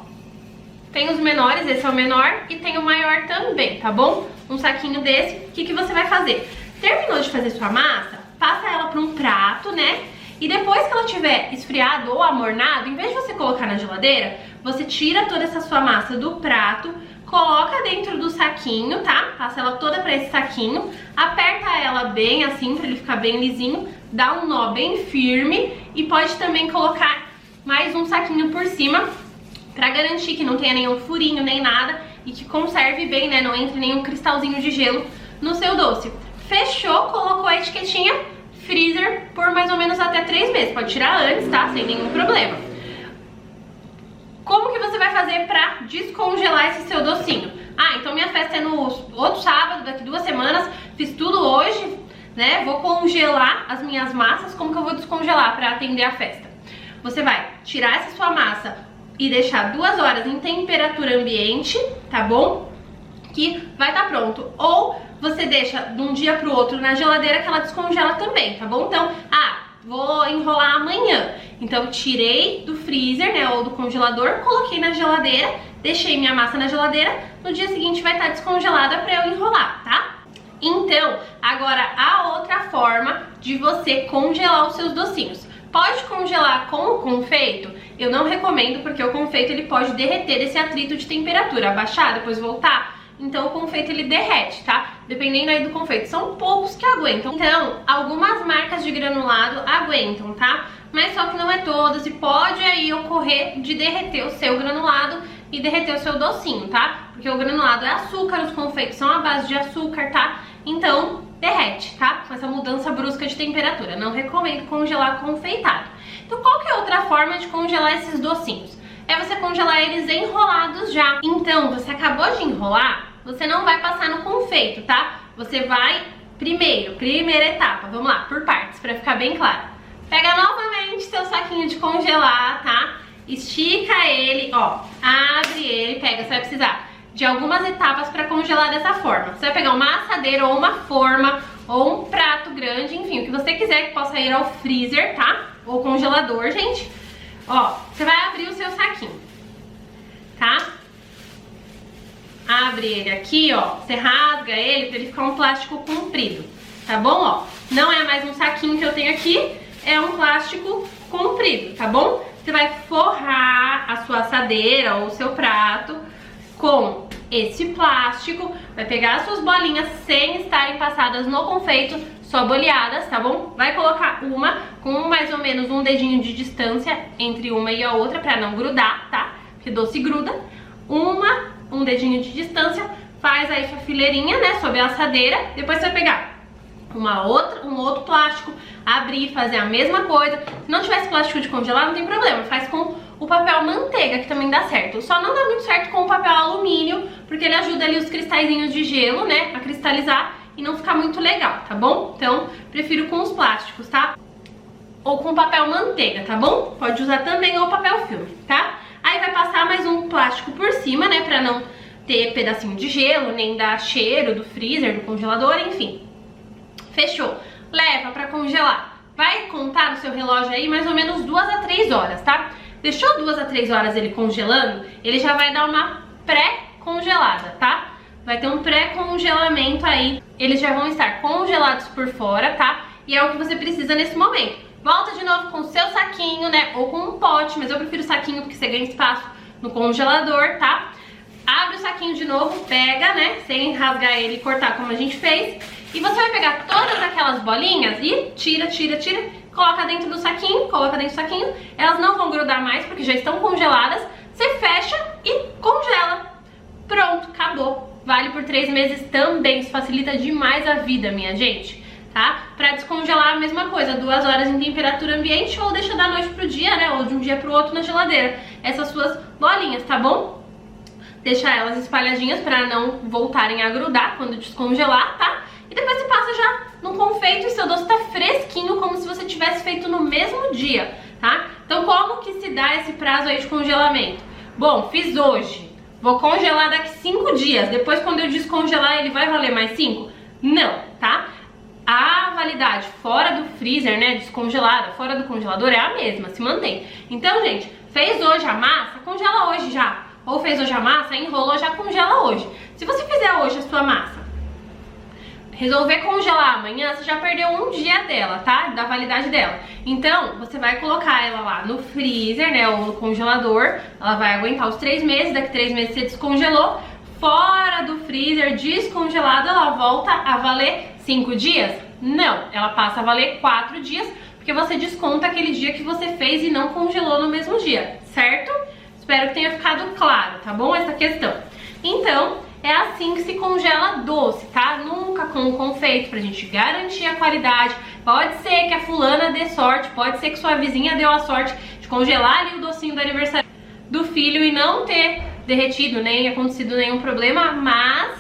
tem os menores, esse é o menor, e tem o maior também, tá bom? Um saquinho desse, o que você vai fazer? Terminou de fazer sua massa, passa ela para um prato, né? E depois que ela tiver esfriado ou amornado, em vez de você colocar na geladeira, você tira toda essa sua massa do prato, coloca dentro do saquinho, tá? Passa ela toda pra esse saquinho, aperta ela bem assim, pra ele ficar bem lisinho, dá um nó bem firme e pode também colocar mais um saquinho por cima pra garantir que não tenha nenhum furinho nem nada e que conserve bem, né? Não entre nenhum cristalzinho de gelo no seu doce. Fechou, colocou a etiquetinha, freezer por mais ou menos até 3 meses. Pode tirar antes, tá? Sem nenhum problema. Como que você vai fazer pra descongelar esse seu docinho? Ah, então minha festa é no outro sábado, daqui 2 semanas, fiz tudo hoje, né? Vou congelar as minhas massas. Como que eu vou descongelar para atender a festa? Você vai tirar essa sua massa e deixar 2 horas em temperatura ambiente, tá bom? Que vai estar pronto. Ou você deixa de um dia pro outro na geladeira que ela descongela também, tá bom? Então, vou enrolar amanhã. Então, tirei do freezer, né, ou do congelador, coloquei na geladeira, deixei minha massa na geladeira. No dia seguinte vai estar descongelada para eu enrolar, tá? Então, agora a outra forma de você congelar os seus docinhos. Pode congelar com o confeito? Eu não recomendo, porque o confeito ele pode derreter desse atrito de temperatura, abaixar, depois voltar. Então o confeito ele derrete, tá? Dependendo aí do confeito, são poucos que aguentam. Então, algumas marcas de granulado aguentam, tá? Mas só que não é todas e pode aí ocorrer de derreter o seu granulado e derreter o seu docinho, tá? Porque o granulado é açúcar, os confeitos são à base de açúcar, tá? Então, derrete, tá? Com essa mudança brusca de temperatura. Não recomendo congelar confeitado. Então, qual que é outra forma de congelar esses docinhos? É você congelar eles enrolados já. Então, você acabou de enrolar, você não vai passar no confeito, tá? Você vai primeira etapa, vamos lá, por partes, pra ficar bem claro. Pega novamente seu saquinho de congelar, tá? Estica ele, ó, abre ele, pega, você vai precisar de algumas etapas pra congelar dessa forma. Você vai pegar uma assadeira ou uma forma ou um prato grande, enfim, o que você quiser que possa ir ao freezer, tá? Ou congelador, gente. Ó, você vai abrir o seu saquinho, tá? Abre ele aqui, ó, você rasga ele pra ele ficar um plástico comprido, tá bom? Ó, não é mais um saquinho que eu tenho aqui, é um plástico comprido, tá bom? Você vai forrar a sua assadeira ou o seu prato com esse plástico, vai pegar as suas bolinhas sem estarem passadas no confeito, só boleadas, tá bom? Vai colocar uma com mais ou menos um dedinho de distância entre uma e a outra pra não grudar, tá? Porque doce gruda. Um dedinho de distância, faz aí sua fileirinha, né, sobre a assadeira. Depois você vai pegar um outro plástico, abrir e fazer a mesma coisa. Se não tivesse plástico de congelar, não tem problema, faz com o papel manteiga, que também dá certo. Só não dá muito certo com o papel alumínio, porque ele ajuda ali os cristalzinhos de gelo, né, a cristalizar e não ficar muito legal, tá bom? Então, prefiro com os plásticos, tá? Ou com papel manteiga, tá bom? Pode usar também ou papel filme, tá? Aí vai passar mais um plástico por cima, né, pra não ter pedacinho de gelo, nem dar cheiro do freezer, do congelador, enfim. Fechou. Leva pra congelar. Vai contar no seu relógio aí mais ou menos 2 a 3 horas, tá? Deixou 2 a 3 horas ele congelando, ele já vai dar uma pré-congelada, tá? Vai ter um pré-congelamento aí. Eles já vão estar congelados por fora, tá? E é o que você precisa nesse momento. Volta de novo com o seu saquinho, né? Ou com um pote, mas eu prefiro o saquinho porque você ganha espaço no congelador, tá? Abre o saquinho de novo, pega, né? Sem rasgar ele e cortar como a gente fez. E você vai pegar todas aquelas bolinhas e tira, coloca dentro do saquinho, Elas não vão grudar mais porque já estão congeladas. Você fecha e congela. Pronto, acabou. Vale por 3 meses também, isso facilita demais a vida, minha gente, tá? Pra descongelar a mesma coisa, 2 horas em temperatura ambiente ou deixa da noite pro dia, né? Ou de um dia pro outro na geladeira. Essas suas bolinhas, tá bom? Deixa elas espalhadinhas pra não voltarem a grudar quando descongelar, tá? E depois você passa já no confeito e seu doce tá fresquinho, como se você tivesse feito no mesmo dia, tá? Então como que se dá esse prazo aí de congelamento? Bom, fiz hoje, vou congelar daqui 5 dias, depois quando eu descongelar ele vai valer mais 5? Não, tá? A validade fora do freezer, né, descongelada, fora do congelador é a mesma, se mantém. Então, gente, fez hoje a massa, congela hoje já. Ou fez hoje a massa, enrolou, já congela hoje. Se você fizer hoje a sua massa, resolver congelar amanhã, você já perdeu um dia dela, tá? Da validade dela. Então, você vai colocar ela lá no freezer, né, ou no congelador. Ela vai aguentar os 3 meses, daqui 3 meses você descongelou. Fora do freezer, descongelada, ela volta a valer 5 dias? Não, ela passa a valer 4 dias, porque você desconta aquele dia que você fez e não congelou no mesmo dia, certo? Espero que tenha ficado claro, tá bom? Essa questão. Então, é assim que se congela doce, tá? Nunca com o confeito, pra gente garantir a qualidade. Pode ser que a fulana dê sorte, pode ser que sua vizinha deu a sorte de congelar ali o docinho do aniversário do filho e não ter derretido, nem acontecido nenhum problema, mas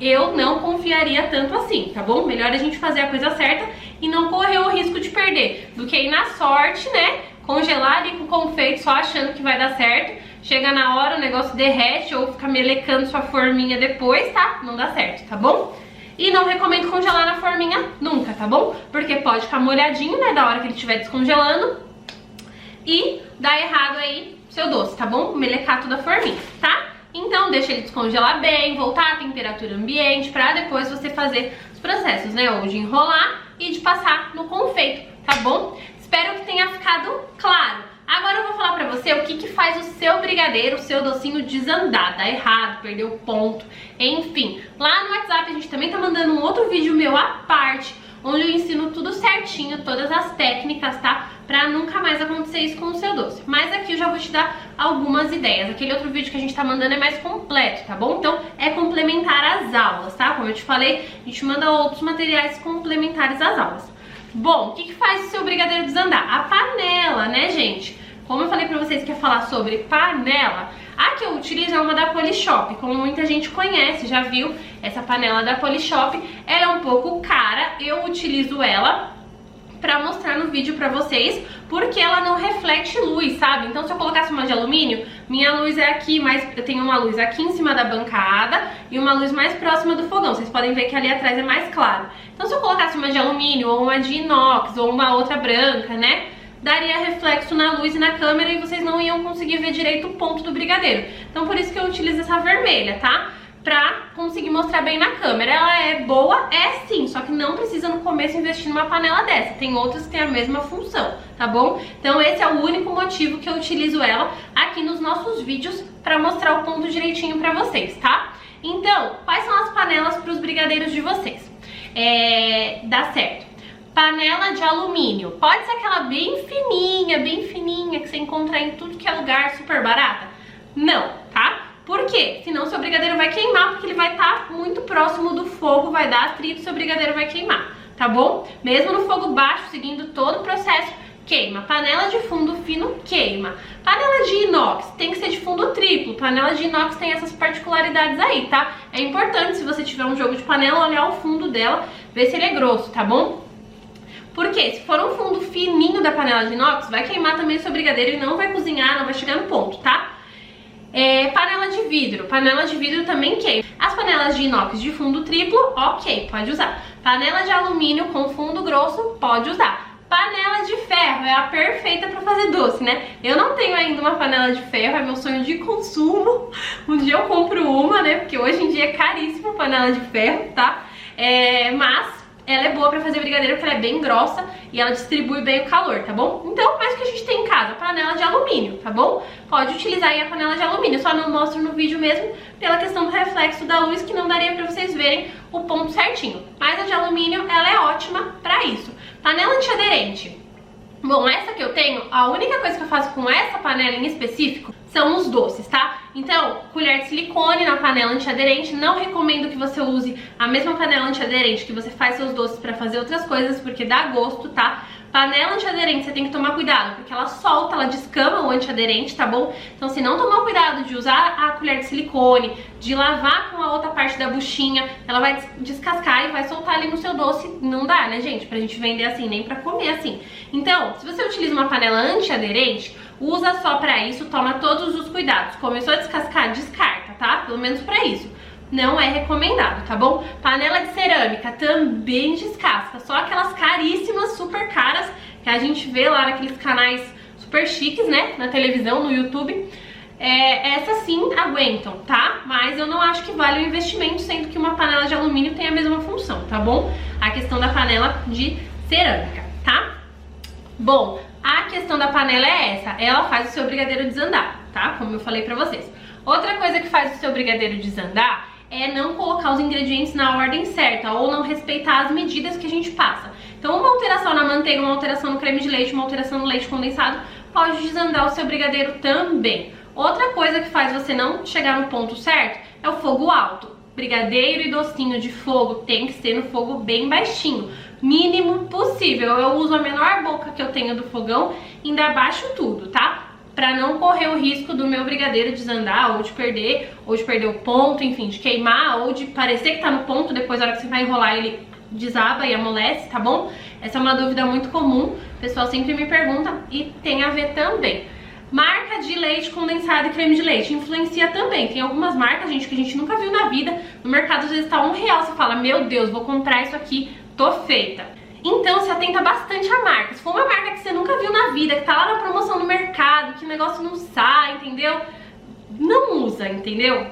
eu não confiaria tanto assim, tá bom? Melhor a gente fazer a coisa certa e não correr o risco de perder, do que ir na sorte, né? Congelar ali com o confeito só achando que vai dar certo. Chega na hora, o negócio derrete ou fica melecando sua forminha depois, tá? Não dá certo, tá bom? E não recomendo congelar na forminha nunca, tá bom? Porque pode ficar molhadinho, né, da hora que ele estiver descongelando e dar errado aí seu doce, tá bom? Melecar toda a forminha, tá? Então deixa ele descongelar bem, voltar à temperatura ambiente pra depois você fazer os processos, né? Ou de enrolar e de passar no confeito, tá bom? Espero que tenha ficado claro. Agora eu vou falar pra você o que faz o seu brigadeiro, o seu docinho desandar, dar errado, perder o ponto, enfim. Lá no WhatsApp a gente também tá mandando um outro vídeo meu à parte, onde eu ensino tudo certinho, todas as técnicas, tá? Pra nunca mais acontecer isso com o seu doce. Mas aqui eu já vou te dar algumas ideias. Aquele outro vídeo que a gente tá mandando é mais completo, tá bom? Então é complementar às aulas, tá? Como eu te falei, a gente manda outros materiais complementares às aulas. Bom, o que faz o seu brigadeiro desandar? A panela, né, gente? Como eu falei pra vocês que ia falar sobre panela, a que eu utilizo é uma da Polishop, como muita gente conhece, já viu essa panela da Polishop. Ela é um pouco cara, eu utilizo ela pra mostrar no vídeo pra vocês, porque ela não reflete luz, sabe? Então se eu colocasse uma de alumínio, minha luz é aqui, mas eu tenho uma luz aqui em cima da bancada e uma luz mais próxima do fogão. Vocês podem ver que ali atrás é mais claro. Então se eu colocasse uma de alumínio, ou uma de inox, ou uma outra branca, né? Daria reflexo na luz e na câmera e vocês não iam conseguir ver direito o ponto do brigadeiro. Então por isso que eu utilizo essa vermelha, tá? Pra conseguir mostrar bem na câmera. Ela é boa? É sim, só que não precisa no começo investir numa panela dessa. Tem outras que têm a mesma função, tá bom? Então esse é o único motivo que eu utilizo ela aqui nos nossos vídeos pra mostrar o ponto direitinho pra vocês, tá? Então, quais são as panelas pros brigadeiros de vocês? Dá certo. Panela de alumínio. Pode ser aquela bem fininha, que você encontra em tudo que é lugar, super barata? Não, tá? Por quê? Senão seu brigadeiro vai queimar, porque ele vai estar muito próximo do fogo, vai dar atrito, seu brigadeiro vai queimar, tá bom? Mesmo no fogo baixo, seguindo todo o processo, queima. Panela de fundo fino, queima. Panela de inox tem que ser de fundo triplo. Panela de inox tem essas particularidades aí, tá? É importante, se você tiver um jogo de panela, olhar o fundo dela, ver se ele é grosso, tá bom? Porque se for um fundo fininho da panela de inox, vai queimar também o seu brigadeiro e não vai cozinhar, não vai chegar no ponto, tá? Panela de vidro. Panela de vidro também queima. As panelas de inox de fundo triplo, ok, pode usar. Panela de alumínio com fundo grosso, pode usar. Panela de ferro é a perfeita pra fazer doce, né? Eu não tenho ainda uma panela de ferro, é meu sonho de consumo. Um dia eu compro uma, né? Porque hoje em dia é caríssimo panela de ferro, tá? Mas ela é boa pra fazer brigadeiro porque ela é bem grossa e ela distribui bem o calor, tá bom? Então, mas o que a gente tem em casa? Panela de alumínio, tá bom? Pode utilizar aí a panela de alumínio, só não mostro no vídeo mesmo pela questão do reflexo da luz, que não daria pra vocês verem o ponto certinho. Mas a de alumínio, ela é ótima pra isso. Panela antiaderente. Bom, essa que eu tenho, a única coisa que eu faço com essa panela em específico são os doces, tá? Então, colher de silicone na panela antiaderente. Não recomendo que você use a mesma panela antiaderente que você faz seus doces pra fazer outras coisas, porque dá gosto, tá? Panela antiaderente você tem que tomar cuidado, porque ela solta, ela descama o antiaderente, tá bom? Então se não tomar cuidado de usar a colher de silicone, de lavar com a outra parte da buchinha, ela vai descascar e vai soltar ali no seu doce. Não dá, né, gente? Pra gente vender assim, nem pra comer assim. Então, se você utiliza uma panela antiaderente, usa só pra isso, toma todos os cuidados. Começou a descascar, descarta, tá? Pelo menos pra isso. Não é recomendado, tá bom? Panela de cerâmica também descasca. Só aquelas caríssimas, super caras, que a gente vê lá naqueles canais super chiques, né? Na televisão, no YouTube. Essas sim aguentam, tá? Mas eu não acho que vale o investimento, sendo que uma panela de alumínio tem a mesma função, tá bom? A questão da panela de cerâmica, tá? Bom, a questão da panela é essa. Ela faz o seu brigadeiro desandar, tá? Como eu falei pra vocês. Outra coisa que faz o seu brigadeiro desandar é não colocar os ingredientes na ordem certa ou não respeitar as medidas que a gente passa. Então uma alteração na manteiga, uma alteração no creme de leite, uma alteração no leite condensado pode desandar o seu brigadeiro também. Outra coisa que faz você não chegar no ponto certo é o fogo alto. Brigadeiro e docinho de fogo tem que ser no fogo bem baixinho, mínimo possível. Eu uso a menor boca que eu tenho do fogão e ainda abaixo tudo, tá? pra não correr o risco do meu brigadeiro desandar, ou de perder o ponto, enfim, de queimar, ou de parecer que tá no ponto, depois na hora que você vai enrolar ele desaba e amolece, tá bom? Essa é uma dúvida muito comum, o pessoal sempre me pergunta e tem a ver também. Marca de leite condensado e creme de leite influencia também. Tem algumas marcas, gente, que a gente nunca viu na vida. No mercado às vezes tá R$1, você fala, meu Deus, vou comprar isso aqui, tô feita. Então se atenta bastante à marca. Se for uma marca que você nunca viu na vida, que tá lá na promoção no mercado, que o negócio não sai, entendeu? Não usa, entendeu?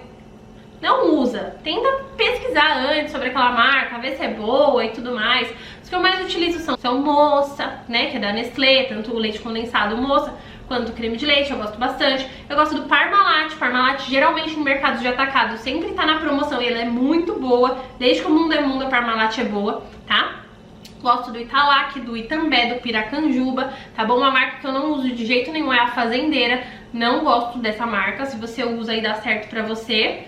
Não usa. Tenta pesquisar antes sobre aquela marca, ver se é boa e tudo mais. Os que eu mais utilizo são Moça, né, que é da Nestlé, tanto o leite condensado Moça quanto o creme de leite, eu gosto bastante. Eu gosto do Parmalat. Parmalat geralmente no mercado de atacado sempre tá na promoção e ela é muito boa. Desde que o mundo é mundo, a Parmalat é boa, tá? Gosto do Italac, do Itambé, do Piracanjuba, tá bom? Uma marca que eu não uso de jeito nenhum é a Fazendeira. Não gosto dessa marca. Se você usa e dá certo pra você,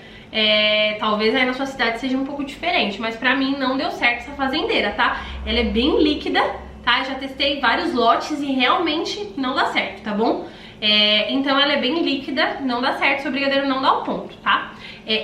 talvez aí na sua cidade seja um pouco diferente, mas pra mim não deu certo essa Fazendeira, tá? Ela é bem líquida, tá? Já testei vários lotes e realmente não dá certo, tá bom? Então ela é bem líquida, não dá certo, seu brigadeiro não dá o ponto, tá?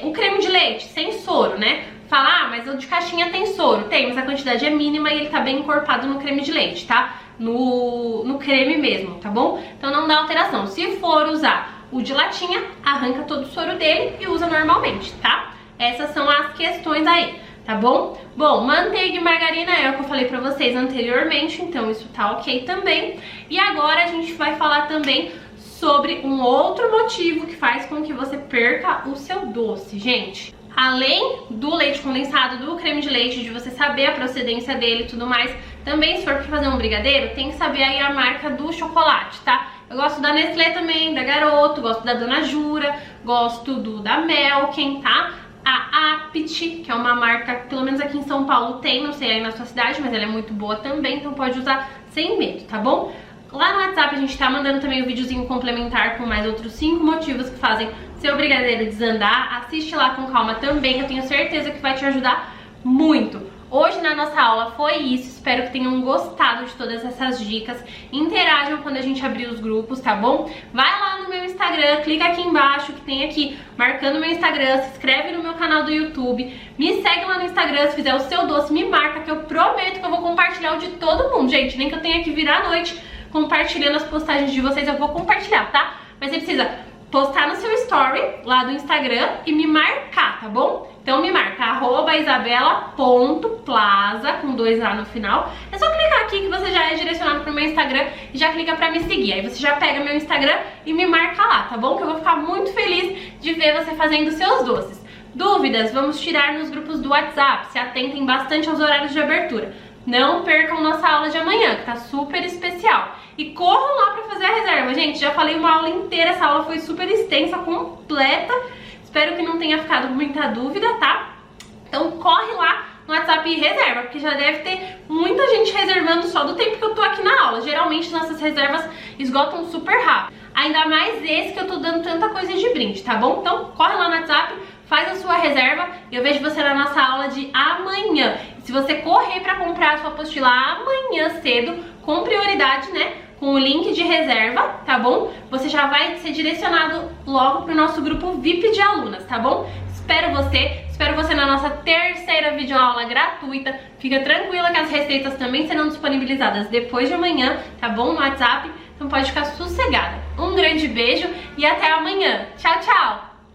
O creme de leite sem soro, né? Fala, mas o de caixinha tem soro. Tem, mas a quantidade é mínima e ele tá bem encorpado no creme de leite, tá? No creme mesmo, tá bom? Então não dá alteração. Se for usar o de latinha, arranca todo o soro dele e usa normalmente, tá? Essas são as questões aí, tá bom? Bom, manteiga e margarina é o que eu falei pra vocês anteriormente, então isso tá ok também. E agora a gente vai falar também sobre um outro motivo que faz com que você perca o seu doce, gente. Além do leite condensado, do creme de leite, de você saber a procedência dele e tudo mais, também se for pra fazer um brigadeiro, tem que saber aí a marca do chocolate, tá? Eu gosto da Nestlé também, da Garoto, gosto da Dona Jura, gosto da Melken, tá? A Apit, que é uma marca, pelo menos aqui em São Paulo tem, não sei aí na sua cidade, mas ela é muito boa também, então pode usar sem medo, tá bom? Lá no WhatsApp a gente tá mandando também um videozinho complementar com mais outros 5 motivos que fazem seu brigadeiro desandar. Assiste lá com calma também, que eu tenho certeza que vai te ajudar muito. Hoje na nossa aula foi isso, espero que tenham gostado de todas essas dicas. Interajam quando a gente abrir os grupos, tá bom? Vai lá no meu Instagram, clica aqui embaixo que tem aqui, marcando meu Instagram, se inscreve no meu canal do YouTube, me segue lá no Instagram, se fizer o seu doce, me marca que eu prometo que eu vou compartilhar o de todo mundo, gente, nem que eu tenha que virar à noite compartilhando as postagens de vocês, eu vou compartilhar, tá? Mas você precisa postar no seu story lá do Instagram e me marcar, tá bom? Então me marca, @isabela.plaza, com 2A no final. É só clicar aqui que você já é direcionado pro meu Instagram e já clica pra me seguir. Aí você já pega meu Instagram e me marca lá, tá bom? Que eu vou ficar muito feliz de ver você fazendo seus doces. Dúvidas, vamos tirar nos grupos do WhatsApp, se atentem bastante aos horários de abertura. Não percam nossa aula de amanhã, que tá super especial. E corram lá pra fazer a reserva. Gente, já falei uma aula inteira, essa aula foi super extensa, completa. Espero que não tenha ficado muita dúvida, tá? Então corre lá no WhatsApp e reserva, porque já deve ter muita gente reservando só do tempo que eu tô aqui na aula. Geralmente nossas reservas esgotam super rápido. Ainda mais esse que eu tô dando tanta coisa de brinde, tá bom? Então corre lá no WhatsApp, faz a sua reserva e eu vejo você na nossa aula de amanhã. E se você correr pra comprar a sua apostila amanhã cedo, com prioridade, né? Com o link de reserva, tá bom? Você já vai ser direcionado logo pro nosso grupo VIP de alunas, tá bom? Espero você na nossa terceira videoaula gratuita. Fica tranquila que as receitas também serão disponibilizadas depois de amanhã, tá bom? No WhatsApp, então pode ficar sossegada. Um grande beijo e até amanhã. Tchau, tchau!